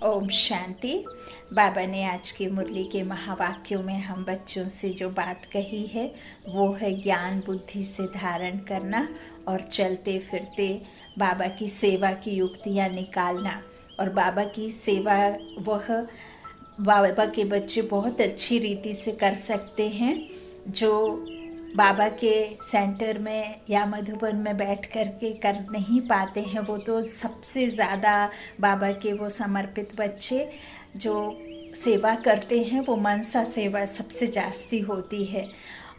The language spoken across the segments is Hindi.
ओम शांति। बाबा ने आज की मुरली के महावाक्यों में हम बच्चों से जो बात कही है वो है ज्ञान बुद्धि से धारण करना और चलते फिरते बाबा की सेवा की युक्तियाँ निकालना। और बाबा की सेवा वह बाबा के बच्चे बहुत अच्छी रीति से कर सकते हैं जो बाबा के सेंटर में या मधुबन में बैठ कर के कर नहीं पाते हैं। वो तो सबसे ज़्यादा बाबा के वो समर्पित बच्चे जो सेवा करते हैं वो मनसा सेवा सबसे जास्ती होती है।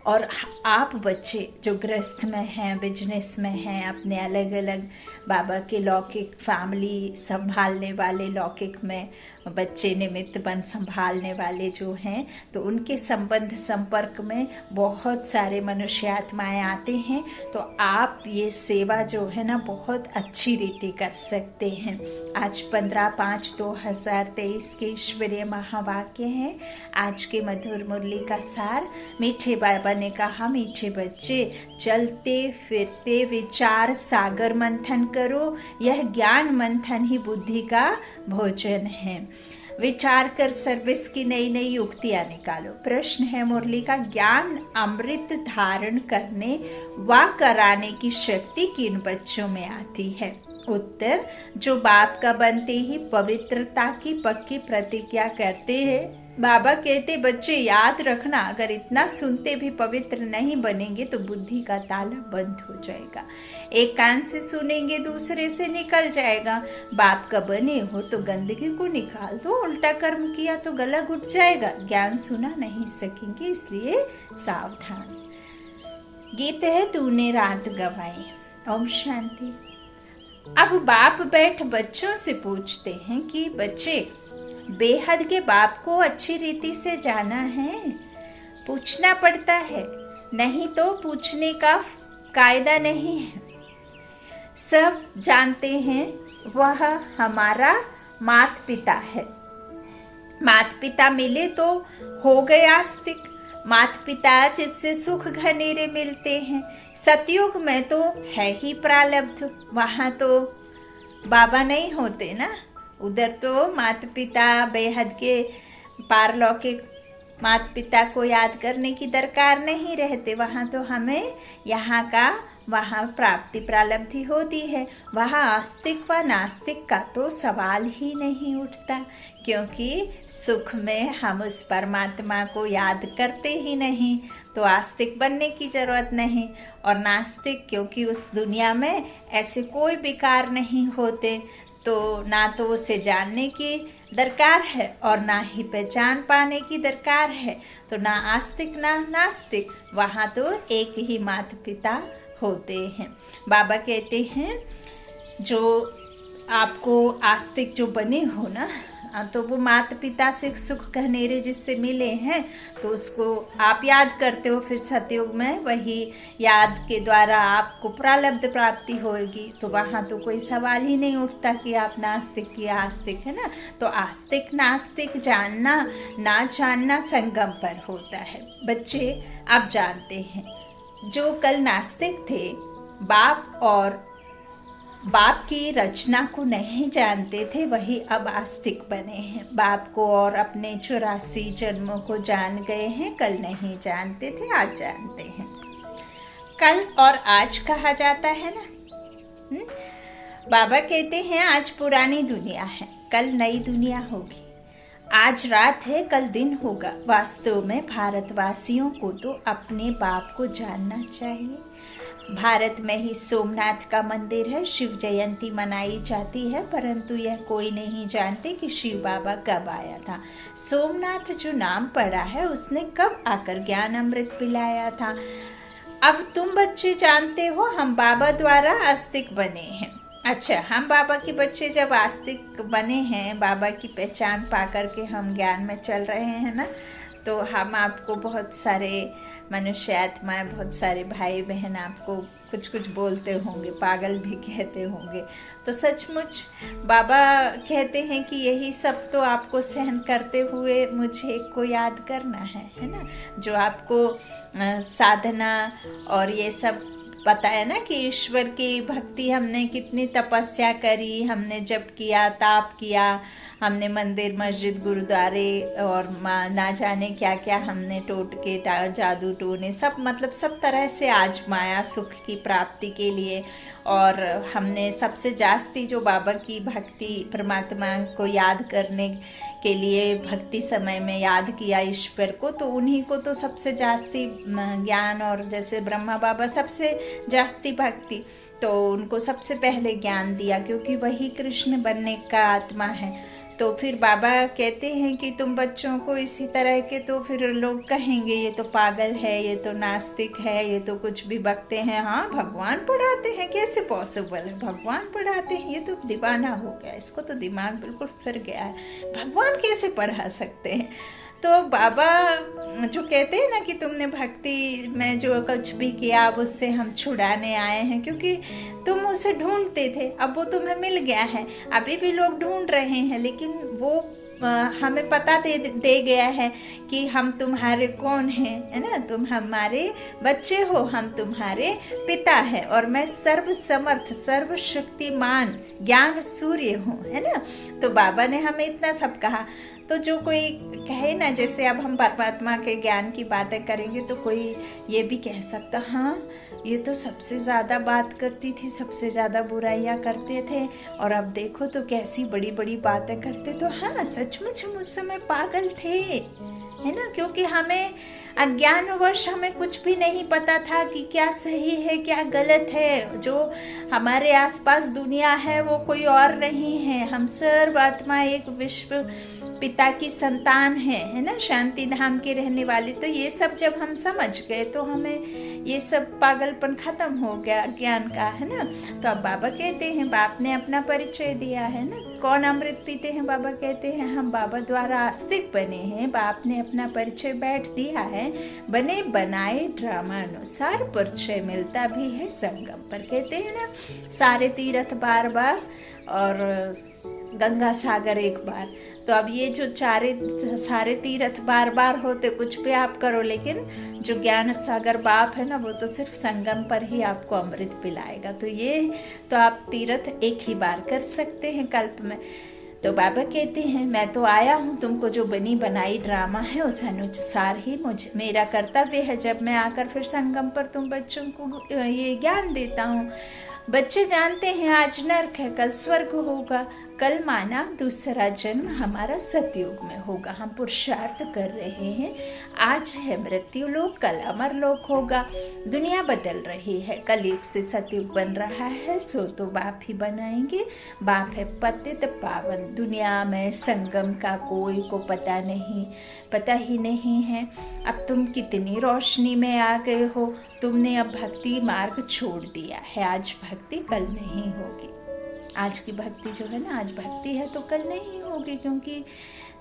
और आप बच्चे जो गृहस्थ में हैं, बिजनेस में हैं, अपने अलग अलग बाबा के लौकिक फैमिली संभालने वाले, लौकिक में बच्चे निमित्त बन संभालने वाले जो हैं, तो उनके संबंध संपर्क में बहुत सारे मनुष्य आत्माएँ आते हैं। तो आप ये सेवा जो है ना बहुत अच्छी रीति कर सकते हैं। आज 15/5/2023 के ईश्वरीय महावाक्य हैं। आज के मधुर मुरली का सार, मीठे बाबा ने कहा, मीठे बच्चे चलते फिरते विचार सागर मंथन करो, यह ज्ञान मंथन ही बुद्धि का भोजन है। विचार कर सर्विस की नई नई युक्तियां निकालो। प्रश्न है मुरली का, ज्ञान अमृत धारण करने व कराने की शक्ति किन बच्चों में आती है? उत्तर, जो बाप का बनते ही पवित्रता की पक्की प्रतिज्ञा करते हैं। बाबा कहते बच्चे याद रखना, अगर इतना सुनते भी पवित्र नहीं बनेंगे तो बुद्धि का ताला बंद हो जाएगा। एक कान से सुनेंगे दूसरे से निकल जाएगा। बाप का बने हो तो गंदगी को निकाल दो, उल्टा कर्म किया तो गला घुट जाएगा। ज्ञान सुना नहीं सकेंगे, इसलिए सावधान। गीत है तूने रात गवाई। ओम शांति। अब बाप बैठ बच्चों से पूछते हैं कि बच्चे बेहद के बाप को अच्छी रीति से जाना है? पूछना पड़ता है, नहीं तो पूछने का कायदा नहीं है। सब जानते हैं वह हमारा माता पिता है। माता पिता मिले तो हो गए आस्तिक। माता पिता जिससे सुख घनेरे मिलते हैं। सतयुग में तो है ही प्रारब्ध, वहाँ तो बाबा नहीं होते ना। उधर तो माता पिता बेहद के पारलौकिक माता पिता को याद करने की दरकार नहीं रहते। वहाँ तो हमें यहाँ का वहाँ प्राप्ति प्रारब्धि होती है। वहाँ आस्तिक व नास्तिक का तो सवाल ही नहीं उठता, क्योंकि सुख में हम उस परमात्मा को याद करते ही नहीं, तो आस्तिक बनने की जरूरत नहीं। और नास्तिक क्योंकि उस दुनिया में ऐसे कोई विकार नहीं होते, तो ना तो उसे जानने की दरकार है और ना ही पहचान पाने की दरकार है। तो ना आस्तिक ना नास्तिक, वहाँ तो एक ही माता पिता होते हैं। बाबा कहते हैं जो आपको आस्तिक जो बने हो ना, तो वो माता पिता से सुख घनेरे जिससे मिले हैं तो उसको आप याद करते हो। फिर सतयुग में वही याद के द्वारा आपको प्रारब्ध प्राप्ति होगी। तो वहाँ तो कोई सवाल ही नहीं उठता कि आप नास्तिक या आस्तिक, है ना। तो आस्तिक नास्तिक जानना ना जानना संगम पर होता है। बच्चे अब जानते हैं, जो कल नास्तिक थे, बाप और बाप की रचना को नहीं जानते थे, वही अब आस्तिक बने हैं। बाप को और अपने 84 जन्मों को जान गए हैं। कल नहीं जानते थे, आज जानते हैं। कल और आज कहा जाता है ना। बाबा कहते हैं आज पुरानी दुनिया है, कल नई दुनिया होगी। आज रात है, कल दिन होगा। वास्तव में भारतवासियों को तो अपने बाप को जानना चाहिए। भारत में ही सोमनाथ का मंदिर है, शिव जयंती मनाई जाती है, परंतु यह कोई नहीं जानते कि शिव बाबा कब आया था। सोमनाथ जो नाम पड़ा है उसने कब आकर ज्ञान अमृत पिलाया था। अब तुम बच्चे जानते हो हम बाबा द्वारा आस्तिक बने हैं। अच्छा, हम बाबा के बच्चे जब आस्तिक बने हैं, बाबा की पहचान पा कर के हम ज्ञान में चल रहे हैं ना, तो हम आपको बहुत सारे मनुष्य आत्माएं, बहुत सारे भाई बहन आपको कुछ कुछ बोलते होंगे, पागल भी कहते होंगे। तो सचमुच बाबा कहते हैं कि यही सब तो आपको सहन करते हुए मुझे को याद करना है ना। जो आपको साधना और ये सब पता है ना कि ईश्वर की भक्ति हमने कितनी तपस्या करी, हमने जप किया, ताप किया, हमने मंदिर मस्जिद गुरुद्वारे और ना जाने क्या क्या हमने टोटके जादू टोने सब मतलब सब तरह से आजमाया सुख की प्राप्ति के लिए। और हमने सबसे जास्ती जो बाबा की भक्ति परमात्मा को याद करने के लिए भक्ति समय में याद किया ईश्वर को, तो उन्हीं को तो सबसे जास्ती ज्ञान, और जैसे ब्रह्मा बाबा सबसे जास्ती भक्ति, तो उनको सबसे पहले ज्ञान दिया क्योंकि वही कृष्ण बनने का आत्मा है। तो फिर बाबा कहते हैं कि तुम बच्चों को इसी तरह के, तो फिर लोग कहेंगे ये तो पागल है, ये तो नास्तिक है, ये तो कुछ भी बकते हैं। हाँ, भगवान पढ़ाते हैं, कैसे पॉसिबल है, भगवान पढ़ाते हैं, ये तो दीवाना हो गया, इसको तो दिमाग बिल्कुल फिर गया है, भगवान कैसे पढ़ा सकते हैं। तो बाबा जो कहते हैं ना कि तुमने भक्ति में जो कुछ भी किया अब उससे हम छुड़ाने आए हैं, क्योंकि तुम उसे ढूंढते थे, अब वो तुम्हें मिल गया है। अभी भी लोग ढूंढ रहे हैं, लेकिन वो हमें पता दे गया है कि हम तुम्हारे कौन हैं, है ना, तुम हमारे बच्चे हो, हम तुम्हारे पिता है, और मैं सर्व समर्थ सर्वशक्तिमान ज्ञान सूर्य हूँ, है ना। तो बाबा ने हमें इतना सब कहा। तो जो कोई कहे ना, जैसे अब हम परमात्मा के ज्ञान की बातें करेंगे तो कोई ये भी कह सकता, हाँ ये तो सबसे ज़्यादा बात करती थी, सबसे ज़्यादा बुराइयां करते थे, और अब देखो तो कैसी बड़ी बड़ी बातें करते। तो हाँ, सचमुच हम उस समय पागल थे, है ना, क्योंकि हमें अज्ञानवश हमें कुछ भी नहीं पता था कि क्या सही है क्या गलत है। जो हमारे आसपास दुनिया है वो कोई और नहीं है, हम सर्व आत्मा एक विश्व पिता की संतान है ना, शांति धाम के रहने वाले। तो ये सब जब हम समझ गए तो हमें ये सब पागलपन खत्म हो गया ज्ञान का, है ना। तो अब बाबा कहते हैं, बाप ने अपना परिचय दिया है ना, कौन अमृत पीते हैं, बाबा कहते हैं हम बाबा द्वारा आस्तिक बने हैं, बाप ने अपना परिचय बैठ दिया है, बने बनाए ड्रामा अनुसार परिचय मिलता भी है संगम पर। कहते हैं ना, सारे तीर्थ बार बार और गंगा सागर एक बार। तो अब ये जो सारे तीर्थ बार बार होते, कुछ भी आप करो, लेकिन जो ज्ञान सागर बाप है ना, वो तो सिर्फ संगम पर ही आपको अमृत पिलाएगा। तो ये तो आप तीर्थ एक ही बार कर सकते हैं कल्प में। तो बाबा कहते हैं, मैं तो आया हूँ, तुमको जो बनी बनाई ड्रामा है उस अनुसार ही मेरा कर्तव्य है, जब मैं आकर फिर संगम पर तुम बच्चों को ये ज्ञान देता हूँ। बच्चे जानते हैं आज नर्क है, कल स्वर्ग होगा, कल माना दूसरा जन्म हमारा सतयुग में होगा। हम पुरुषार्थ कर रहे हैं, आज है मृत्यु लोक, कल अमर लोक होगा। दुनिया बदल रही है, कलयुग से सतयुग बन रहा है, सो तो बाप ही बनाएंगे। बाप है पतित पावन, दुनिया में संगम का कोई को पता ही नहीं है। अब तुम कितनी रोशनी में आ गए हो, तुमने अब भक्ति मार्ग छोड़ दिया है। आज भक्ति कल नहीं होगी, आज की भक्ति जो है ना, आज भक्ति है तो कल नहीं होगी, क्योंकि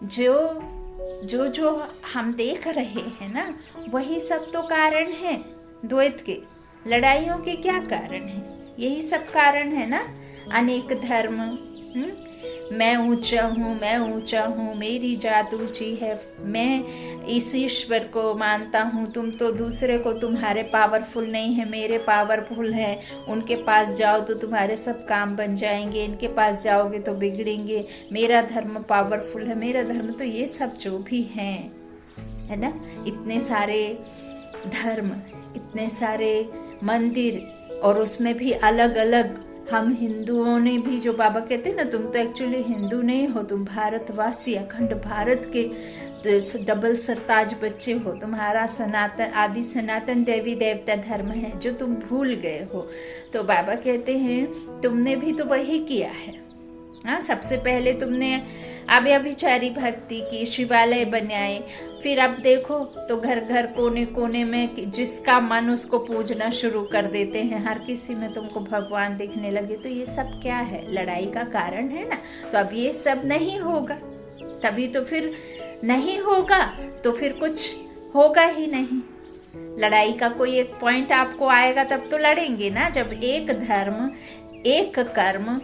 जो हम देख रहे हैं ना, वही सब तो कारण है। द्वैत के लड़ाइयों के क्या कारण है, यही सब कारण है ना। अनेक धर्म, मैं ऊंचा हूँ, मेरी जात ऊंची है, मैं इस ईश्वर को मानता हूँ, तुम तो दूसरे को, तुम्हारे पावरफुल नहीं है, मेरे पावरफुल है, उनके पास जाओ तो तुम्हारे सब काम बन जाएंगे, इनके पास जाओगे तो बिगड़ेंगे, मेरा धर्म पावरफुल है, मेरा धर्म। तो ये सब जो भी हैं, है ना, इतने सारे धर्म, इतने सारे मंदिर, और उसमें भी अलग अलग। हम हिंदुओं ने भी, जो बाबा कहते हैं ना, तुम तो एक्चुअली हिंदू नहीं हो, तुम भारतवासी, अखंड भारत के डबल सरताज बच्चे हो, तुम्हारा सनातन देवी देवता धर्म है जो तुम भूल गए हो। तो बाबा कहते हैं तुमने भी तो वही किया है। हाँ, सबसे पहले तुमने अव्यभिचारी भक्ति की, शिवालय बनाए, फिर अब देखो तो घर घर कोने कोने में जिसका मन उसको पूजना शुरू कर देते हैं, हर किसी में तुमको भगवान दिखने लगे। तो ये सब क्या है, लड़ाई का कारण है ना। तो अब ये सब नहीं होगा, तभी तो फिर नहीं होगा, तो फिर कुछ होगा ही नहीं। लड़ाई का कोई एक पॉइंट आपको आएगा तब तो लड़ेंगे ना, जब एक धर्म, एक कर्म,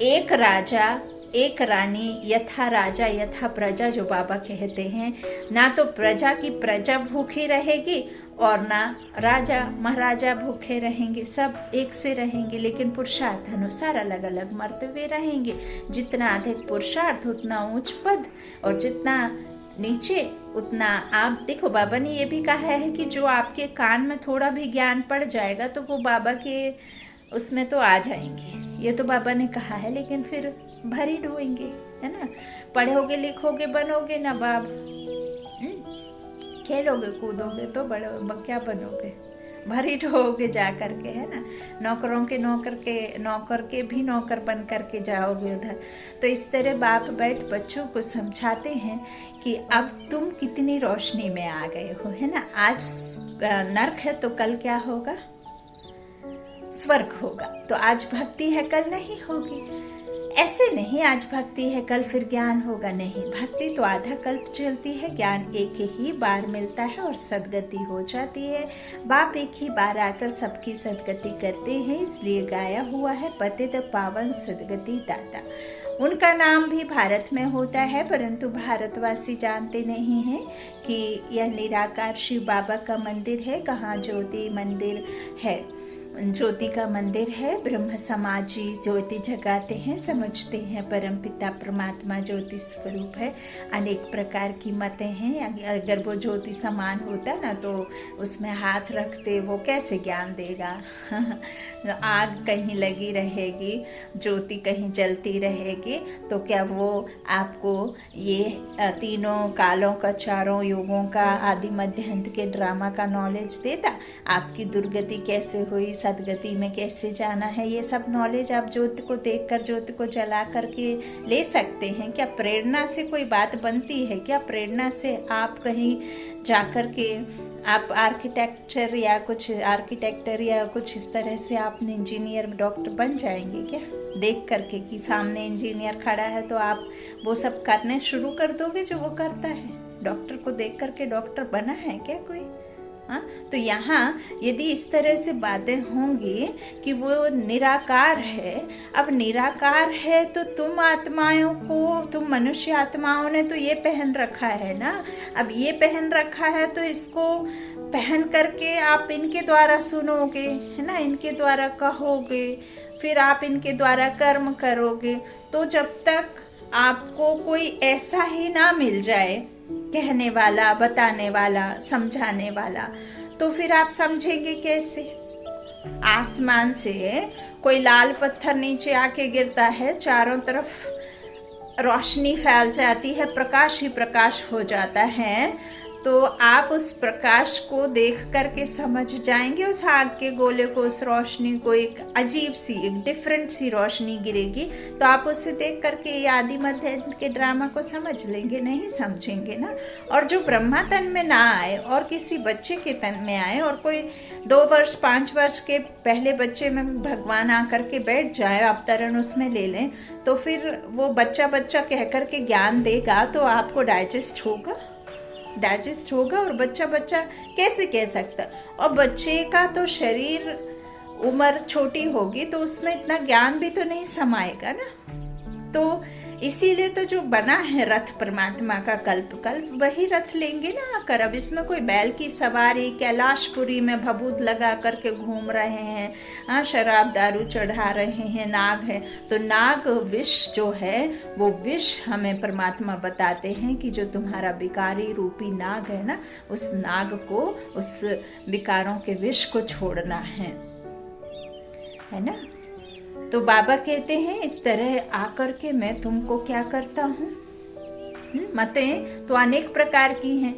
एक राजा, एक रानी, यथा राजा यथा प्रजा, जो बाबा कहते हैं ना। तो प्रजा की प्रजा भूखी रहेगी और ना राजा महाराजा भूखे रहेंगे, सब एक से रहेंगे, लेकिन पुरुषार्थ अनुसार अलग अलग मर्तबे रहेंगे। जितना अधिक पुरुषार्थ उतना उच्च पद, और जितना नीचे उतना आप देखो। बाबा ने ये भी कहा है कि जो आपके कान में थोड़ा भी ज्ञान पड़ जाएगा तो वो बाबा के उसमें तो आ जाएंगे, ये तो बाबा ने कहा है, लेकिन फिर भरी ढोएंगे, है ना। पढ़ोगे लिखोगे बनोगे ना बाब, खेलोगे कूदोगे तो बड़े क्या बनोगे, भरी ढोगे जा करके, है ना। नौकरों के नौकर के भी नौकर बन करके जाओगे उधर। तो इस तरह बाप बैठ बच्चों को समझाते हैं कि अब तुम कितनी रोशनी में आ गए हो, है ना। आज नरक है तो कल क्या होगा, स्वर्ग होगा। तो आज भक्ति है कल नहीं होगी, ऐसे नहीं आज भक्ति है कल फिर ज्ञान होगा, नहीं। भक्ति तो आधा कल्प चलती है, ज्ञान एक ही बार मिलता है और सदगति हो जाती है। बाप एक ही बार आकर सबकी सदगति करते हैं, इसलिए गाया हुआ है पतित पावन सदगति दाता। उनका नाम भी भारत में होता है, परंतु भारतवासी जानते नहीं हैं कि यह निराकार शिव बाबा का मंदिर है। कहाँ ज्योति मंदिर है, ज्योति का मंदिर है। ब्रह्म समाजी ज्योति जगाते हैं, समझते हैं परमपिता परमात्मा ज्योति स्वरूप है। अनेक प्रकार की मतें हैं, अगर वो ज्योति समान होता ना तो उसमें हाथ रखते, वो कैसे ज्ञान देगा। आग कहीं लगी रहेगी, ज्योति कहीं जलती रहेगी, तो क्या वो आपको ये तीनों कालों का, चारों युगों का, आदि मध्य अंत के ड्रामा का नॉलेज देता। आपकी दुर्गति कैसे हुई, सदगति में कैसे जाना है, ये सब नॉलेज आप ज्योति को देखकर, ज्योति को जला करके ले सकते हैं। क्या प्रेरणा से कोई बात बनती है? क्या प्रेरणा से आप कहीं जाकर के आप आर्किटेक्टर या कुछ इस तरह से आपने इंजीनियर डॉक्टर बन जाएंगे क्या? देख करके कि सामने इंजीनियर खड़ा है तो आप वो सब करने शुरू कर दोगे जो वो करता है। डॉक्टर को देख करके डॉक्टर बना है क्या कोई? हाँ, तो यहाँ यदि इस तरह से बातें होंगी कि वो निराकार है, अब निराकार है तो तुम आत्माओं को, तुम मनुष्य आत्माओं ने तो ये पहन रखा है ना। अब ये पहन रखा है तो इसको पहन करके आप इनके द्वारा सुनोगे, है ना, इनके द्वारा कहोगे, फिर आप इनके द्वारा कर्म करोगे। तो जब तक आपको कोई ऐसा ही ना मिल जाए कहने वाला, बताने वाला, समझाने वाला, तो फिर आप समझेंगे कैसे? आसमान से कोई लाल पत्थर नीचे आके गिरता है, चारों तरफ रोशनी फैल जाती है, प्रकाश ही प्रकाश हो जाता है, तो आप उस प्रकाश को देख करके समझ जाएंगे उस आग के गोले को, उस रोशनी को। एक अजीब सी, एक डिफरेंट सी रोशनी गिरेगी, तो आप उसे देख करके ये आदि मध्य के ड्रामा को समझ लेंगे? नहीं समझेंगे ना। और जो ब्रह्मा तन में ना आए और किसी बच्चे के तन में आए, और कोई 2 वर्ष 5 वर्ष के पहले बच्चे में भगवान आकर के बैठ जाए, अवतरण उसमें ले लें, तो फिर वो बच्चा बच्चा कह करके ज्ञान देगा तो आपको डाइजेस्ट होगा। और बच्चा बच्चा कैसे कह सकता? और बच्चे का तो शरीर, उम्र छोटी होगी तो उसमें इतना ज्ञान भी तो नहीं समाएगा ना। तो इसीलिए तो जो बना है रथ परमात्मा का कल्प कल्प, वही रथ लेंगे ना आकर। अब इसमें कोई बैल की सवारी, कैलाशपुरी में भभूत लगा करके घूम रहे हैं, हाँ, शराब दारू चढ़ा रहे हैं, नाग है तो नाग विष जो है वो विष हमें परमात्मा बताते हैं कि जो तुम्हारा विकारी रूपी नाग है ना, उस नाग को, उस विकारों के विष को छोड़ना है ना। तो बाबा कहते हैं इस तरह आकर के मैं तुमको क्या करता हूँ। मतें तो अनेक प्रकार की हैं।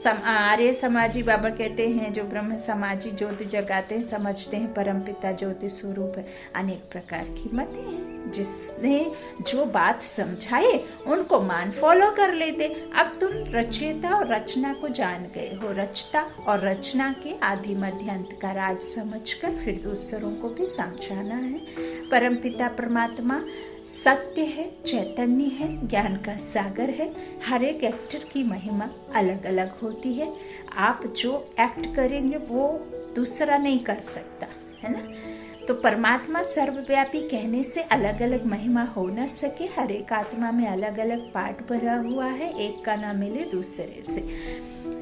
आर्य समाजी बाबा कहते हैं जो ब्रह्म समाजी ज्योति जगाते हैं, समझते हैं परमपिता ज्योति स्वरूप है। अनेक प्रकार की मतें हैं, जिसने जो बात समझाए उनको मान फॉलो कर लेते। अब तुम रचयिता और रचना को जान गए हो, रचता और रचना के आदि मध्य अंत का राज समझकर फिर दूसरों को भी समझाना है। परमपिता परमात्मा सत्य है, चैतन्य है, ज्ञान का सागर है। हर एक एक्टर की महिमा अलग अलग होती है। आप जो एक्ट करेंगे वो दूसरा नहीं कर सकता, है ना। तो परमात्मा सर्वव्यापी कहने से अलग अलग महिमा हो न सके। हर एक आत्मा में अलग अलग पार्ट भरा हुआ है, एक का ना मिले दूसरे से।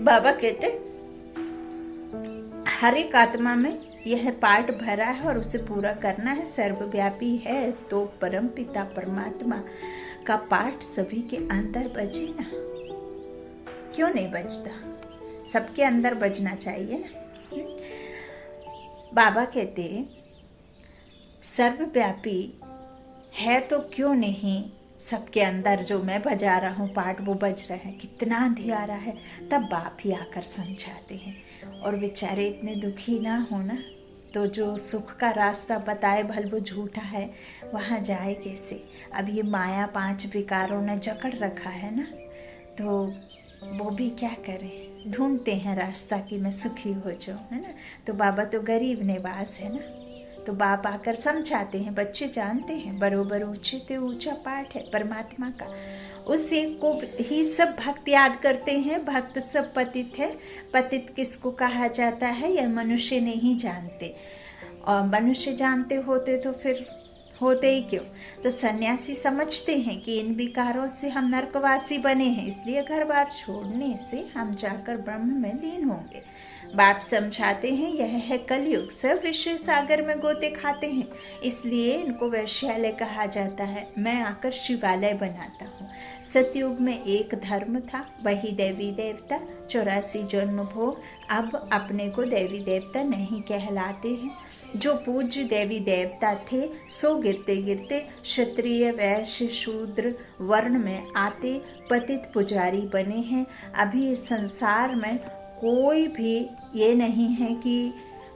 बाबा कहते हर एक आत्मा में यह पार्ट भरा है और उसे पूरा करना है। सर्वव्यापी है तो परम पिता परमात्मा का पार्ट सभी के अंदर बजे ना, क्यों नहीं बजता? सबके अंदर बजना चाहिए ना। बाबा कहते सर्वव्यापी है तो क्यों नहीं सबके अंदर जो मैं बजा रहा हूँ पार्ट वो बज रहा है, कितना अंधियारा है। तब बाप ही आकर समझाते हैं। और बेचारे इतने दुखी ना हो ना, तो जो सुख का रास्ता बताए भल वो झूठा है, वहाँ जाए कैसे? अब ये माया 5 विकारों ने जकड़ रखा है ना, तो वो भी क्या करें, ढूंढते हैं रास्ता कि मैं सुखी हो जाऊँ, है ना। तो बाबा तो गरीब निवास है ना, तो बाप आकर समझाते हैं। बच्चे जानते हैं बरोबर ऊंचे ते ऊंचा पाठ है परमात्मा का, उसे को ही सब भक्त याद करते हैं। भक्त सब पतित है। पतित किसको कहा जाता है यह मनुष्य नहीं जानते, और मनुष्य जानते होते तो फिर होते ही क्यों। तो सन्यासी समझते हैं कि इन विकारों से हम नरकवासी बने हैं, इसलिए घर बार छोड़ने से हम जाकर ब्रह्म में लीन होंगे। बाप समझाते हैं यह है कलयुग, सब विषय सागर में गोते खाते हैं, इसलिए इनको वैश्यालय कहा जाता है। मैं आकर शिवालय बनाता हूँ। सतयुग में एक धर्म था, वही देवी देवता, 84 जन्म भोग। अब अपने को देवी देवता नहीं कहलाते हैं। जो पूज्य देवी देवता थे सो गिरते गिरते क्षत्रिय वैश्य शूद्र वर्ण में आते पतित पुजारी बने हैं। अभी इस संसार में कोई भी ये नहीं है कि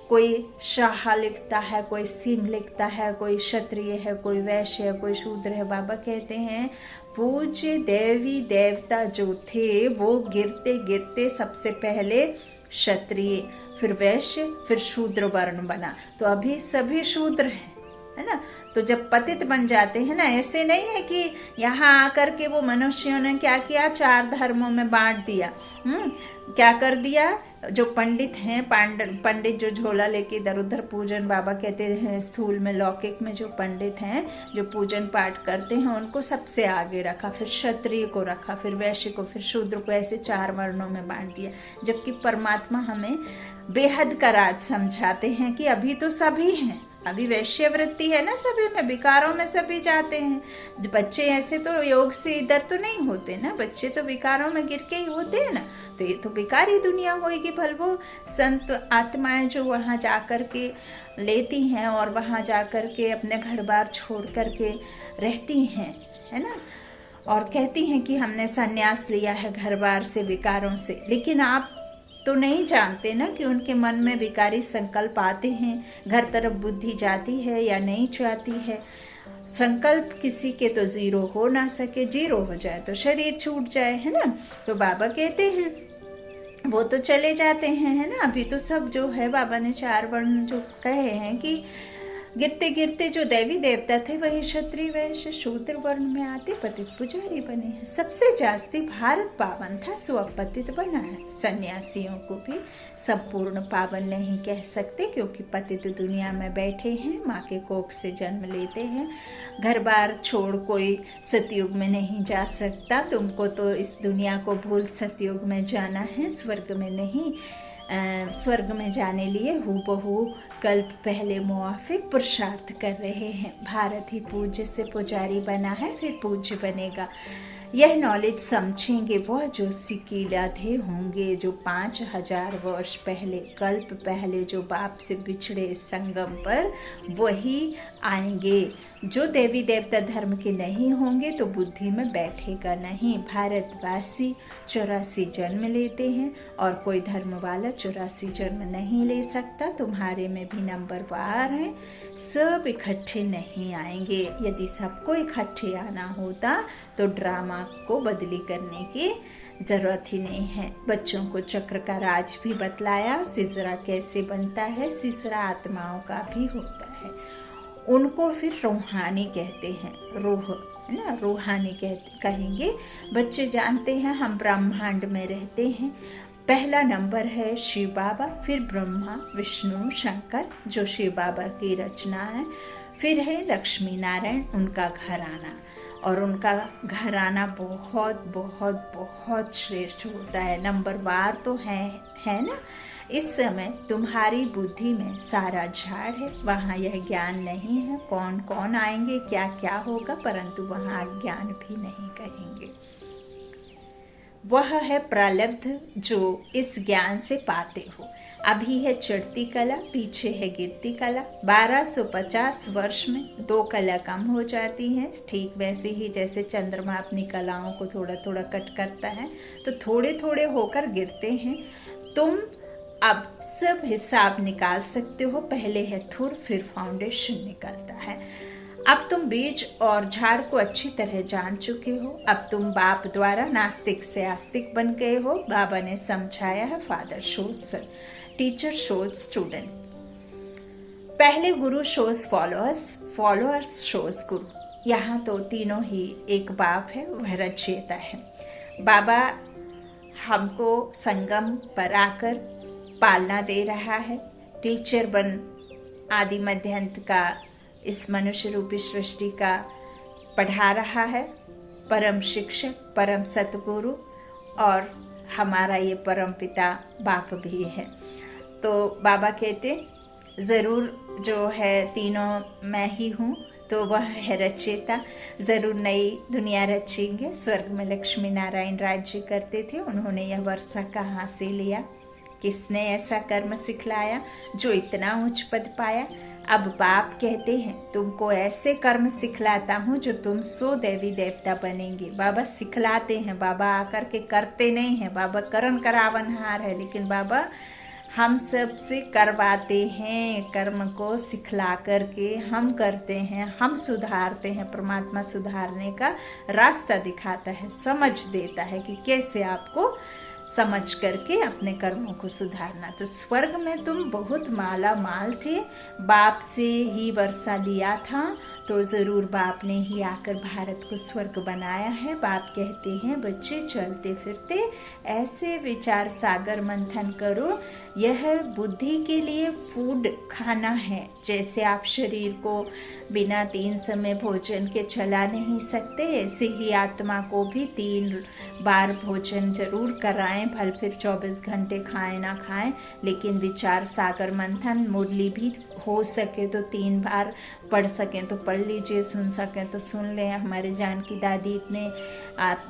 कोई शाह लिखता है, कोई सिंह लिखता है, कोई क्षत्रिय है, कोई वैश्य है, कोई शूद्र है। बाबा कहते हैं पूज्य देवी देवता जो थे वो गिरते गिरते सबसे पहले क्षत्रिय, फिर वैश्य, फिर शूद्र वर्ण बना। तो अभी सभी शूद्र हैं, है ना। तो जब पतित बन जाते हैं ना, ऐसे नहीं है कि यहाँ आकर के वो मनुष्यों ने क्या किया, 4 धर्मों में बांट दिया। क्या कर दिया, जो पंडित हैं, पंडित जो झोला लेके इधर उधर पूजन, बाबा कहते हैं स्थूल में लौकिक में जो पंडित हैं जो पूजन पाठ करते हैं उनको सबसे आगे रखा, फिर क्षत्रिय को रखा, फिर वैश्य को, फिर शूद्र को, ऐसे 4 वर्णों में बांट दिया। जबकि परमात्मा हमें बेहद का राज समझाते हैं कि अभी तो सभी हैं, अभी वैश्य वृत्ति है ना सभी में, विकारों में सभी जाते हैं। बच्चे ऐसे तो योग से इधर तो नहीं होते ना, बच्चे तो विकारों में गिर के ही होते हैं ना। तो ये तो विकारी दुनिया होगी। भल वो संत आत्माएं जो वहाँ जाकर के लेती हैं और वहाँ जाकर के अपने घर बार छोड़ कर के रहती हैं, है ना, और कहती हैं कि हमने संन्यास लिया है घर बार से, विकारों से। लेकिन आप तो नहीं जानते ना कि उनके मन में विकारी संकल्प आते हैं, घर तरफ बुद्धि जाती है या नहीं जाती है। संकल्प किसी के तो 0 हो ना सके, 0 हो जाए तो शरीर छूट जाए, है ना। तो बाबा कहते हैं वो तो चले जाते हैं, है ना। अभी तो सब जो है बाबा ने 4 वर्ण जो कहे हैं कि गिरते गिरते जो देवी देवता थे वही क्षत्रिय वैश्य शूद्र वर्ण में आते पतित पुजारी बने हैं। सबसे जास्ती भारत पावन था, सो अब पतित बना है। सन्यासियों को भी संपूर्ण पावन नहीं कह सकते, क्योंकि पतित दुनिया में बैठे हैं, माँ के कोख से जन्म लेते हैं। घर बार छोड़ कोई सतयुग में नहीं जा सकता। तुमको तो इस दुनिया को भूल सतयुग में जाना है, स्वर्ग में नहीं। स्वर्ग में जाने लिए हूबहू कल्प पहले मुआफिक पुरुषार्थ कर रहे हैं। भारत ही पूज्य से पुजारी बना है, फिर पूज्य बनेगा। यह नॉलेज समझेंगे वह जो सिकीलाधे होंगे, जो 5000 वर्ष पहले, कल्प पहले जो बाप से बिछड़े संगम पर वही आएंगे। जो देवी देवता धर्म के नहीं होंगे तो बुद्धि में बैठेगा नहीं। भारतवासी 84 जन्म लेते हैं और कोई धर्म वाला 84 जन्म नहीं ले सकता। तुम्हारे में भी नंबरवार हैं, सब इकट्ठे नहीं आएंगे। यदि सबको इकट्ठे आना होता तो ड्रामा को बदली करने की जरूरत ही नहीं है। बच्चों को चक्र का राज भी बतलाया, सिसरा कैसे बनता है। सिसरा आत्माओं का भी होता है, उनको फिर रूहानी कहते हैं। रूह है ना, रूहानी कहेंगे। बच्चे जानते हैं हम ब्रह्मांड में रहते हैं। पहला नंबर है शिव बाबा, फिर ब्रह्मा विष्णु शंकर जो शिव बाबा की रचना है, फिर है लक्ष्मी नारायण उनका घराना, और उनका घराना बहुत बहुत बहुत श्रेष्ठ होता है, नंबरवार तो है ना। इस समय तुम्हारी बुद्धि में सारा झाड़ है, वहाँ यह ज्ञान नहीं है कौन कौन आएंगे क्या क्या होगा, परंतु वहाँ ज्ञान भी नहीं कहेंगे। वह है प्रारब्ध जो इस ज्ञान से पाते हो। अभी है चढ़ती कला, पीछे है गिरती कला। 1250 वर्ष में 2 कला कम हो जाती हैं, ठीक वैसे ही जैसे चंद्रमा अपनी कलाओं को थोड़ा थोड़ा कट करता है तो थोड़े थोड़े होकर गिरते हैं। तुम अब सब हिसाब निकाल सकते हो, पहले है थुर फिर फाउंडेशन निकलता है। अब तुम बीज और झाड़ को अच्छी तरह जान चुके हो। अब तुम बाप द्वारा नास्तिक से आस्तिक बन गए हो। बाबा ने समझाया है, फादर शोज सन, टीचर शोज स्टूडेंट। पहले गुरु शोज फॉलोअर्स, फॉलोअर्स शोज गुरु। यहाँ तो तीनों ही एक बाप है, वह रचयिता है। बाबा हमको संगम पर आकर पालना दे रहा है। टीचर बन आदि मध्य अंत का इस मनुष्य रूपी सृष्टि का पढ़ा रहा है। परम शिक्षक, परम सतगुरु और हमारा ये परम पिता बाप भी है। तो बाबा कहते ज़रूर जो है तीनों मैं ही हूँ, तो वह है रचयिता। ज़रूर नई दुनिया रचेंगे। स्वर्ग में लक्ष्मी नारायण राज्य करते थे, उन्होंने यह वर्षा कहाँ से लिया, किसने ऐसा कर्म सिखलाया जो इतना उच्च पद पाया। अब बाप कहते हैं तुमको ऐसे कर्म सिखलाता हूँ जो तुम 100 देवी देवता बनेंगे। बाबा सिखलाते हैं, बाबा आकर के करते नहीं हैं। बाबा करण करावनहार है, लेकिन बाबा हम सब से करवाते हैं। कर्म को सिखला करके हम करते हैं, हम सुधारते हैं। परमात्मा सुधारने का रास्ता दिखाता है, समझ देता है कि कैसे आपको समझ करके अपने कर्मों को सुधारना। तो स्वर्ग में तुम बहुत माला माल थे, बाप से ही वर्षा लिया था, तो ज़रूर बाप ने ही आकर भारत को स्वर्ग बनाया है। बाप कहते हैं बच्चे चलते फिरते ऐसे विचार सागर मंथन करो। यह बुद्धि के लिए फूड खाना है। जैसे आप शरीर को बिना 3 समय भोजन के चला नहीं सकते, ऐसे ही आत्मा को भी 3 बार भोजन जरूर कराएं, भल फिर 24 घंटे खाएं ना खाएं, लेकिन विचार सागर मंथन मुरली भी हो सके तो 3 बार पढ़ सकें तो पढ़ लीजिए, सुन सकें तो सुन लें। हमारे जानकी दादी इतने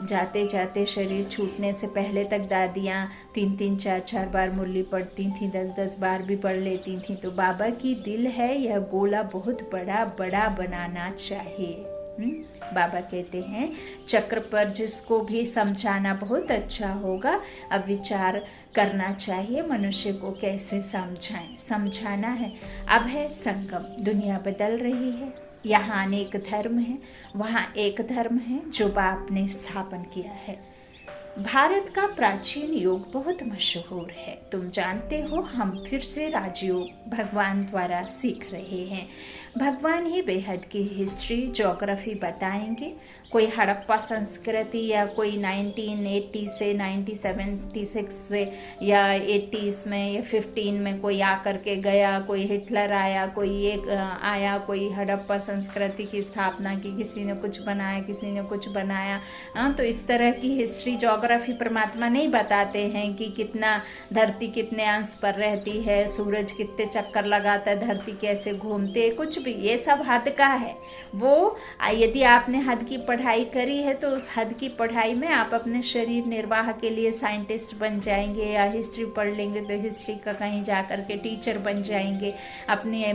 जाते जाते शरीर छूटने से पहले तक दादियाँ 3-3, 4-4 बार मुरली पढ़ती थीं, 10-10 बार भी पढ़ लेती थीं। तो बाबा की दिल है, यह गोला बहुत बड़ा बड़ा बनाना चाहिए। बाबा कहते हैं चक्र पर जिसको भी समझाना बहुत अच्छा होगा। अब विचार करना चाहिए मनुष्य को कैसे समझाएं, समझाना है। अब है संगम, दुनिया बदल रही है। यहाँ अनेक धर्म है, वहाँ एक धर्म है जो बाप ने स्थापन किया है। भारत का प्राचीन योग बहुत मशहूर है, तुम जानते हो। हम फिर से राजयोग भगवान द्वारा सीख रहे हैं। भगवान ही बेहद की हिस्ट्री ज्योग्राफी बताएंगे। कोई हड़प्पा संस्कृति या कोई 1980 से 1976 से या 80s में या 15 में कोई आकर के गया, कोई हिटलर आया, कोई एक आया, कोई हड़प्पा संस्कृति की स्थापना की, किसी ने कुछ बनाया, किसी ने कुछ बनाया। तो इस तरह की हिस्ट्री ज्योग्राफी परमात्मा नहीं बताते हैं कि कितना धरती कितने अंश पर रहती है, सूरज कितने चक्कर लगाता है, धरती कैसे घूमते है, कुछ भी। ये सब हद का है। वो यदि आपने हद की पढ़ाई करी है तो उस हद की पढ़ाई में आप अपने शरीर निर्वाह के लिए साइंटिस्ट बन जाएंगे, या हिस्ट्री पढ़ लेंगे तो हिस्ट्री का कहीं जा कर के टीचर बन जाएंगे, अपने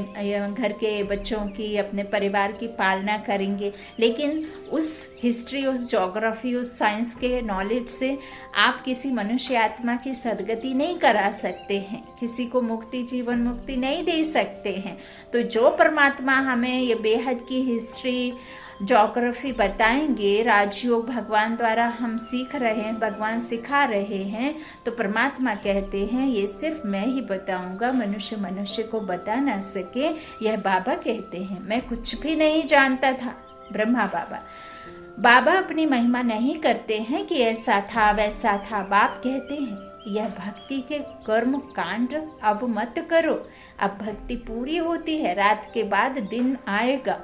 घर के बच्चों की, अपने परिवार की पालना करेंगे। लेकिन उस हिस्ट्री, उस ज्योग्राफी, उस साइंस के नॉलेज से आप किसी मनुष्य आत्मा की सदगति नहीं करा सकते हैं, किसी को मुक्ति, जीवन मुक्ति नहीं दे सकते हैं। तो जो परमात्मा हमें ये बेहद की हिस्ट्री ज्योग्राफी बताएंगे, राजयोग भगवान द्वारा हम सीख रहे हैं, भगवान सिखा रहे हैं, तो परमात्मा कहते हैं ये सिर्फ मैं ही बताऊंगा, मनुष्य को बता ना सके। यह बाबा कहते हैं। मैं कुछ भी नहीं जानता था, ब्रह्मा बाबा अपनी महिमा नहीं करते हैं कि ऐसा था वैसा था। बाप कहते हैं यह भक्ति के कर्म कांड अब मत करो। अब भक्ति पूरी होती है, रात के बाद दिन आएगा।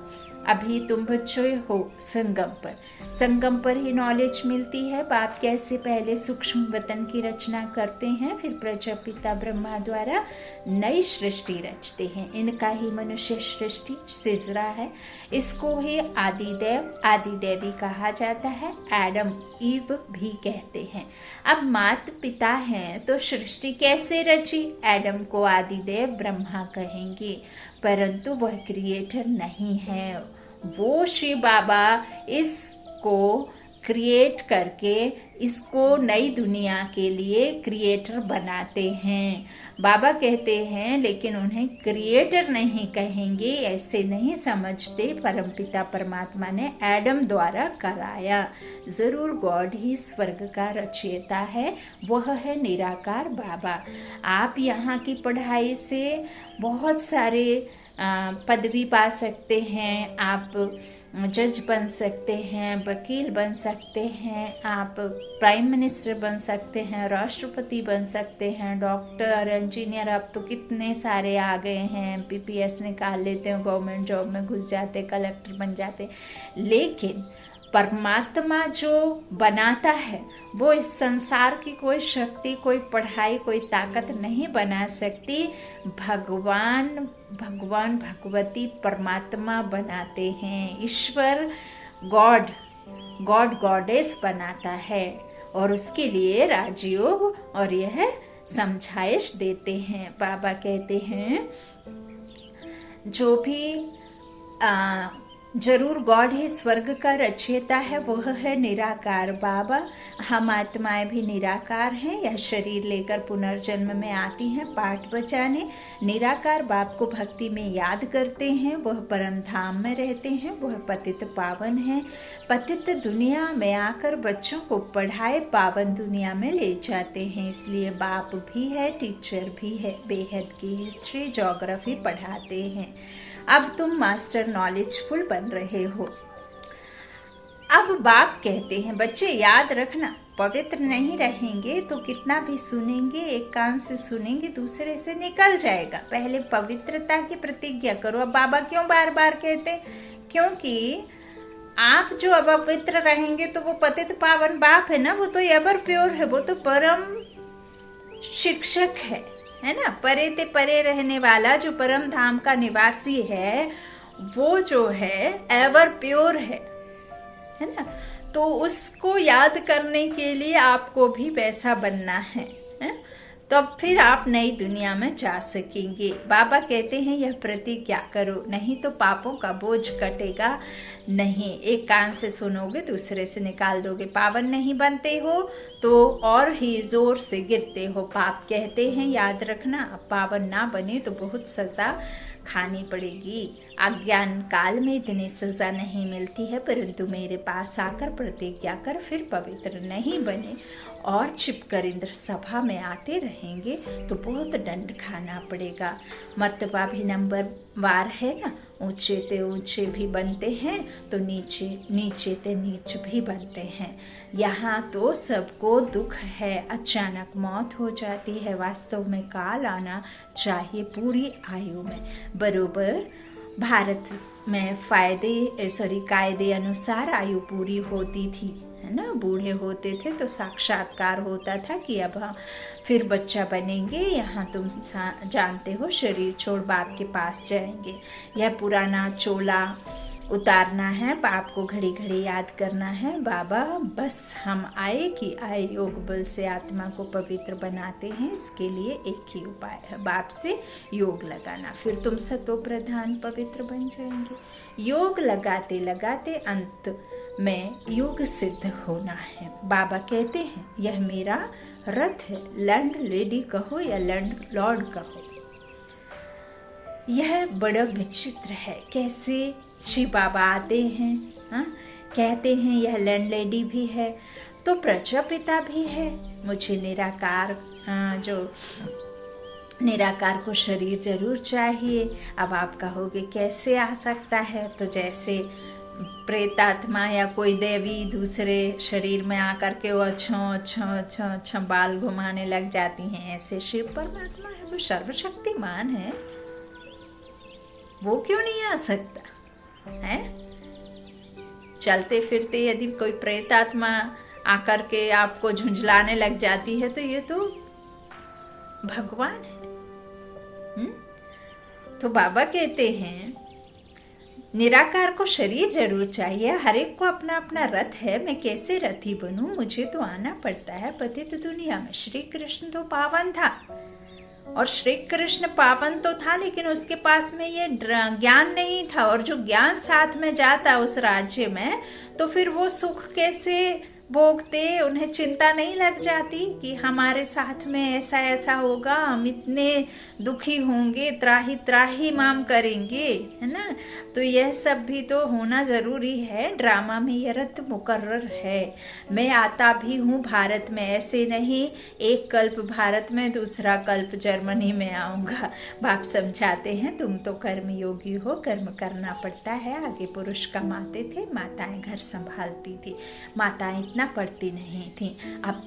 अभी तुम बच्चे हो संगम पर ही नॉलेज मिलती है। बाप कैसे पहले सूक्ष्म वतन की रचना करते हैं, फिर प्रजापिता ब्रह्मा द्वारा नई सृष्टि रचते हैं। इनका ही मनुष्य सृष्टि सिजरा है। इसको ही आदिदेवी कहा जाता है, एडम ईव भी कहते हैं। अब माता पिता हैं तो सृष्टि कैसे रची? एडम को आदिदेव ब्रह्मा कहेंगे, परंतु वह क्रिएटर नहीं है। वो शिव बाबा इसको क्रिएट करके इसको नई दुनिया के लिए क्रिएटर बनाते हैं। बाबा कहते हैं, लेकिन उन्हें क्रिएटर नहीं कहेंगे, ऐसे नहीं समझते। परमपिता परमात्मा ने एडम द्वारा कराया। जरूर गॉड ही स्वर्ग का रचयिता है, वह है निराकार बाबा। आप यहाँ की पढ़ाई से बहुत सारे पदवी पा सकते हैं। आप जज बन सकते हैं, वकील बन सकते हैं, आप प्राइम मिनिस्टर बन सकते हैं, राष्ट्रपति बन सकते हैं, डॉक्टर, इंजीनियर, अब तो कितने सारे आ गए हैं। MPPS निकाल लेते हैं, गवर्नमेंट जॉब में घुस जाते, कलेक्टर बन जाते। लेकिन परमात्मा जो बनाता है वो इस संसार की कोई शक्ति, कोई पढ़ाई, कोई ताकत नहीं बना सकती। भगवान भगवती परमात्मा बनाते हैं। ईश्वर गॉडेस बनाता है और उसके लिए राजयोग और यह समझाइश देते हैं। बाबा कहते हैं जो भी जरूर गॉड ही स्वर्ग का रचयिता है, वह है निराकार बाबा। हम आत्माएं भी निराकार हैं, यह शरीर लेकर पुनर्जन्म में आती हैं पाठ बचाने। निराकार बाप को भक्ति में याद करते हैं, वह परम धाम में रहते हैं, वह पतित पावन है। पतित दुनिया में आकर बच्चों को पढ़ाए पावन दुनिया में ले जाते हैं। इसलिए बाप भी है, टीचर भी है, बेहद की हिस्ट्री, ज्योग्राफी पढ़ाते हैं। अब तुम मास्टर नॉलेजफुल बन रहे हो। अब बाप कहते हैं, बच्चे याद रखना, पवित्र नहीं रहेंगे तो कितना भी सुनेंगे, एक कान से सुनेंगे, दूसरे से निकल जाएगा। पहले पवित्रता की प्रतिज्ञा करो। अब बाबा क्यों बार बार कहते हैं? क्योंकि आप जो अब अपवित्र रहेंगे तो वो पतित पावन बाप है ना, वो तो एवर प्योर है, वो तो परम शिक्षक है ना। परे ते परे रहने वाला जो परम धाम का निवासी है, वो जो है एवर प्योर है ना। तो उसको याद करने के लिए आपको भी वैसा बनना है, तब फिर आप नई दुनिया में जा सकेंगे। बाबा कहते हैं यह प्रतिज्ञा करो, नहीं तो पापों का बोझ कटेगा नहीं। एक कान से सुनोगे, दूसरे से निकाल दोगे। पावन नहीं बनते हो तो और ही जोर से गिरते हो। पाप कहते हैं याद रखना, पावन ना बने तो बहुत सजा खानी पड़ेगी। अज्ञान काल में इतनी सजा नहीं मिलती है, परंतु मेरे पास आकर प्रतिज्ञा कर, फिर पवित्र नहीं बने और छिपकर इंद्र सभा में आते रहेंगे तो बहुत दंड खाना पड़ेगा। मर्तबा भी नंबर वार है ना, ऊंचे ते ऊंचे भी बनते हैं तो नीचे ते नीच भी बनते हैं। यहाँ तो सबको दुख है, अचानक मौत हो जाती है। वास्तव में काल आना चाहिए पूरी आयु में। बरोबर भारत में कायदे अनुसार आयु पूरी होती थी, है ना। बूढ़े होते थे तो साक्षात्कार होता था कि अब हम फिर बच्चा बनेंगे। यहाँ तुम जानते हो, शरीर छोड़ बाप के पास जाएंगे। यह पुराना चोला उतारना है, बाप को घड़ी घड़ी याद करना है। बाबा बस हम आए कि आए, योग बल से आत्मा को पवित्र बनाते हैं। इसके लिए एक ही उपाय है, बाप से योग लगाना, फिर तुम सतो प्रधान पवित्र बन जाएंगे। योग लगाते लगाते अंत में योग सिद्ध होना है। बाबा कहते हैं यह मेरा रथ है, लैंड लेडी कहो या लैंड लॉर्ड कहो। यह बड़ा विचित्र है, कैसे श्री बाबा आते हैं, कहते हैं यह लैंड लेडी भी है तो प्रजापिता भी है। मुझे जो निराकार को शरीर जरूर चाहिए। अब आप कहोगे कैसे आ सकता है? तो जैसे प्रेतात्मा या कोई देवी दूसरे शरीर में आकर के वो अच्छा बाल घुमाने लग जाती हैं, ऐसे शिव परमात्मा है, वो सर्वशक्तिमान है, वो क्यों नहीं आ सकता? है। चलते फिरते यदि कोई प्रेत आत्मा आकर के आपको झुंझलाने लग जाती है तो ये तो भगवान है। तो बाबा कहते हैं निराकार को शरीर जरूर चाहिए, हर एक को अपना अपना रथ है, मैं कैसे रथी बनूं, मुझे तो आना पड़ता है पतित दुनिया में। श्री कृष्ण तो पावन था और श्री कृष्ण पावन तो था, लेकिन उसके पास में ये ज्ञान नहीं था, और जो ज्ञान साथ में जाता उस राज्य में तो फिर वो सुख कैसे भोगते, उन्हें चिंता नहीं लग जाती कि हमारे साथ में ऐसा ऐसा होगा, हम इतने दुखी होंगे, त्राही त्राही माम करेंगे, है ना। तो यह सब भी तो होना जरूरी है, ड्रामा में यह रत मुकर्रर है। मैं आता भी हूँ भारत में, ऐसे नहीं एक कल्प भारत में दूसरा कल्प जर्मनी में आऊंगा। बाप समझाते हैं तुम तो कर्म योगी हो, कर्म करना पड़ता है। आगे पुरुष कमाते थे, माताएं घर संभालती थी, माताएं इतना पढ़ती नहीं थी। अब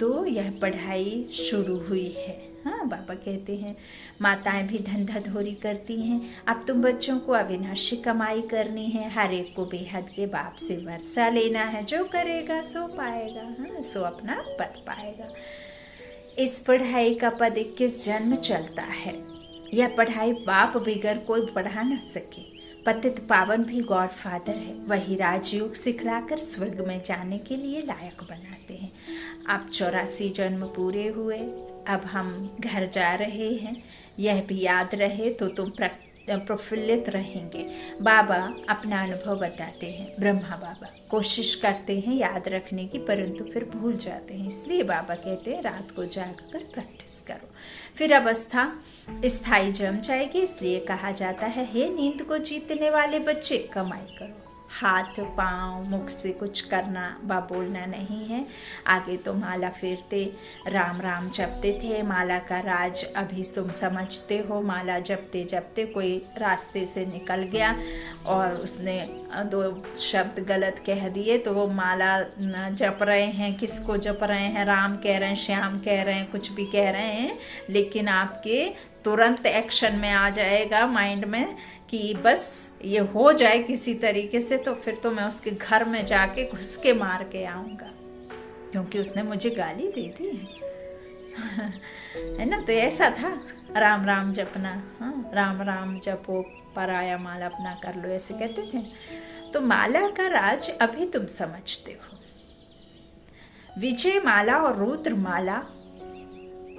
तो यह पढ़ाई शुरू हुई है। हाँ, बाबा कहते हैं माताएं भी धंधा धोरी करती हैं। अब तुम बच्चों को अविनाशी कमाई करनी है, हर एक को बेहद के बाप से वर्षा लेना है, जो करेगा सो पाएगा, हाँ, सो अपना पद पाएगा। इस पढ़ाई का पद 21 जन्म चलता है। यह पढ़ाई बाप बिगर कोई पढ़ा न सके। पतित पावन भी गॉड फादर है, वही राजयोग सिखलाकर स्वर्ग में जाने के लिए लायक बनाते हैं। अब 84 जन्म पूरे हुए, अब हम घर जा रहे हैं, यह भी याद रहे तो तुम प्रफुल्लित रहेंगे। बाबा अपना अनुभव बताते हैं। ब्रह्मा बाबा कोशिश करते हैं याद रखने की, परंतु फिर भूल जाते हैं, इसलिए बाबा कहते हैं रात को जाग कर प्रैक्टिस करो, फिर अवस्था स्थायी जम जाएगी। इसलिए कहा जाता है हे नींद को जीतने वाले बच्चे, कमाई करो। हाथ पांव मुख से कुछ करना व बोलना नहीं है। आगे तो माला फेरते राम राम जपते थे, माला का राज अभी तुम समझते हो। माला जपते जपते कोई रास्ते से निकल गया और उसने 2 शब्द गलत कह दिए, तो वो माला जप रहे हैं, किसको जप रहे हैं, राम कह रहे हैं, श्याम कह रहे हैं, कुछ भी कह रहे हैं, लेकिन आपके तुरंत एक्शन में आ जाएगा माइंड में कि बस ये हो जाए किसी तरीके से, तो फिर तो मैं उसके घर में जाके घुस के मार के आऊंगा, क्योंकि उसने मुझे गाली दे दी है ना। तो ऐसा था, राम राम जपना, हाँ, राम राम जपो पराया माला अपना कर लो, ऐसे कहते थे। तो माला का राज अभी तुम समझते हो। विजय माला और रुद्र माला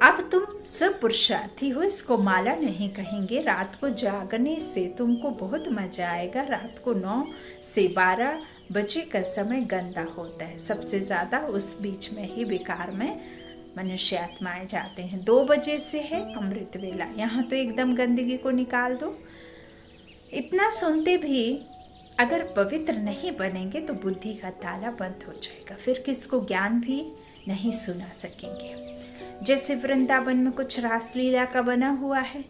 अब तुम सब पुरुषार्थी हो, इसको माला नहीं कहेंगे। रात को जागने से तुमको बहुत मजा आएगा। रात को 9 से 12 बजे का समय गंदा होता है, सबसे ज्यादा उस बीच में ही विकार में मनुष्य आत्माएं जाते हैं। 2 बजे से है अमृत वेला, यहाँ तो एकदम गंदगी को निकाल दो। इतना सुनते भी अगर पवित्र नहीं बनेंगे तो बुद्धि का ताला बंद हो जाएगा, फिर किसको ज्ञान भी नहीं सुना सकेंगे। जैसे वृंदावन में कुछ रासलीला का बना हुआ है,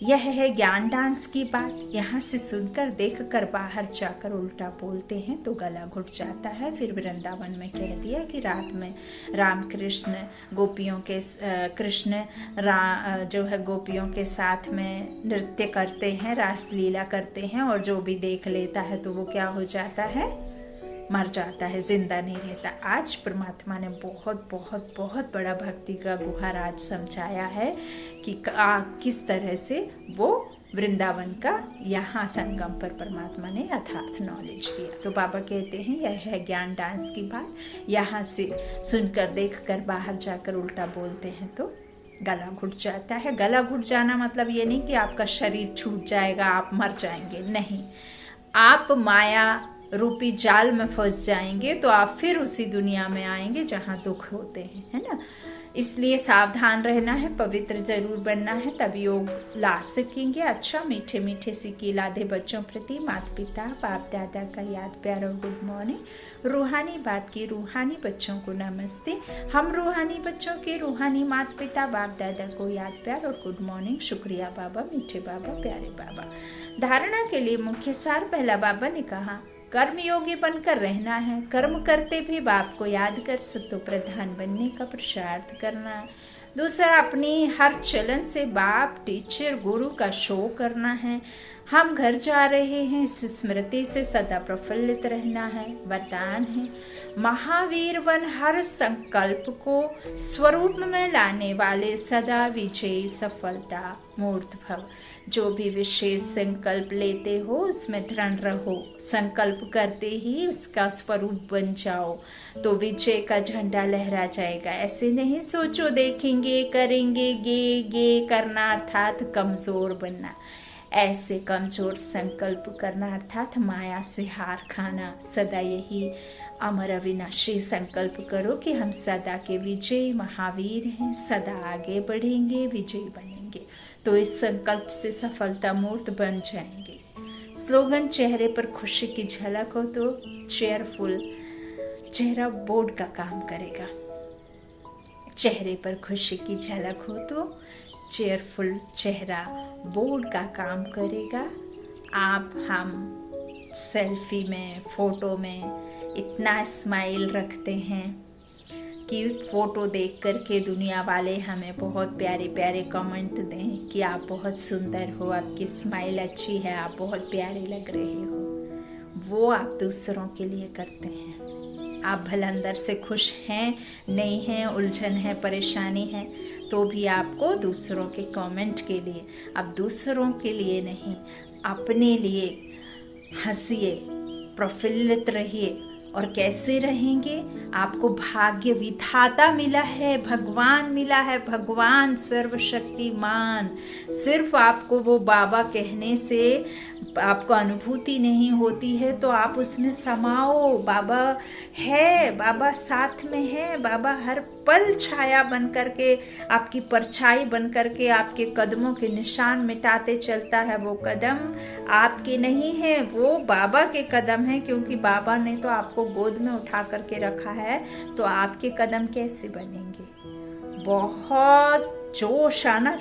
यह है ज्ञान डांस की बात। यहाँ से सुनकर देखकर बाहर जाकर उल्टा बोलते हैं तो गला घुट जाता है। फिर वृंदावन में कह दिया कि रात में राम कृष्ण गोपियों के जो है गोपियों के साथ में नृत्य करते हैं, रासलीला करते हैं, और जो भी देख लेता है तो वो क्या हो जाता है, मर जाता है, जिंदा नहीं रहता। आज परमात्मा ने बहुत बहुत बहुत बड़ा भक्ति का गुहा राज समझाया है कि किस तरह से वो वृंदावन का यहाँ संगम पर परमात्मा ने यथार्थ नॉलेज दिया। तो बाबा कहते हैं यह है ज्ञान डांस की बात। यहाँ से सुनकर देखकर बाहर जाकर उल्टा बोलते हैं तो गला घुट जाता है। गला घुट जाना मतलब ये नहीं कि आपका शरीर छूट जाएगा, आप मर जाएंगे, नहीं, आप माया रूपी जाल में फंस जाएंगे तो आप फिर उसी दुनिया में आएंगे जहाँ दुख होते हैं, है ना। इसलिए सावधान रहना है, पवित्र जरूर बनना है, तभी योग ला सकेंगे। अच्छा, मीठे मीठे सिक्के लादे बच्चों प्रति माता पिता बाप दादा का याद प्यार और गुड मॉर्निंग। रूहानी बात की रूहानी बच्चों को नमस्ते। हम रूहानी बच्चों के रूहानी माता पिता बाप दादा को याद प्यार और गुड मॉर्निंग। शुक्रिया बाबा, मीठे बाबा, प्यारे बाबा। धारणा के लिए मुख्य सार पहला बाबा ने कहा कर्म योगी बनकर रहना है, कर्म करते भी बाप को याद कर सतो प्रधान बनने का पुरुषार्थ करना है। दूसरा, अपनी हर चलन से बाप टीचर गुरु का शो करना है। हम घर जा रहे हैं, इस स्मृति से सदा प्रफुल्लित रहना है। वरदान है, महावीर वन हर संकल्प को स्वरूप में लाने वाले सदा विजयी सफलता मूर्त भव। जो भी विशेष संकल्प लेते हो उसमें दृढ़ रहो, संकल्प करते ही उसका स्वरूप बन जाओ तो विजय का झंडा लहरा जाएगा। ऐसे नहीं सोचो देखेंगे करेंगे गे करना अर्थात कमजोर बनना। ऐसे कमजोर संकल्प करना अर्थात माया से हार खाना। सदा यही अमर अविनाशी संकल्प करो कि हम सदा के विजयी महावीर हैं, सदा आगे बढ़ेंगे, विजयी बनेंगे। तो इस संकल्प से सफलता मूर्त बन जाएंगे। स्लोगन, चेहरे पर खुशी की झलक हो तो चेयरफुल चेहरा बोर्ड का काम करेगा। चेहरे पर खुशी की झलक हो तो चेयरफुल चेहरा बोर्ड का काम करेगा। आप हम सेल्फी में फोटो में इतना स्माइल रखते हैं कि फोटो देख कर के दुनिया वाले हमें बहुत प्यारे प्यारे कमेंट दें कि आप बहुत सुंदर हो, आपकी स्माइल अच्छी है, आप बहुत प्यारे लग रहे हो। वो आप दूसरों के लिए करते हैं। आप भले अंदर से खुश हैं नहीं हैं, उलझन है, परेशानी है, तो भी आपको दूसरों के कमेंट के लिए, अब दूसरों के लिए नहीं अपने लिए हंसिए, प्रफुल्लित रहिए। और कैसे रहेंगे? आपको भाग्य विधाता मिला है, भगवान मिला है, भगवान सर्वशक्तिमान। सिर्फ आपको वो बाबा कहने से आपको अनुभूति नहीं होती है तो आप उसमें समाओ। बाबा है, बाबा साथ में है, बाबा हर पल छाया बन करके, आपकी परछाई बन करके आपके कदमों के निशान मिटाते चलता है। वो कदम आपके नहीं है, वो बाबा के कदम है, क्योंकि बाबा ने तो आपको गोद में उठा करके रखा है। तो आपके कदम कैसे बनेंगे? बहुत जोश आना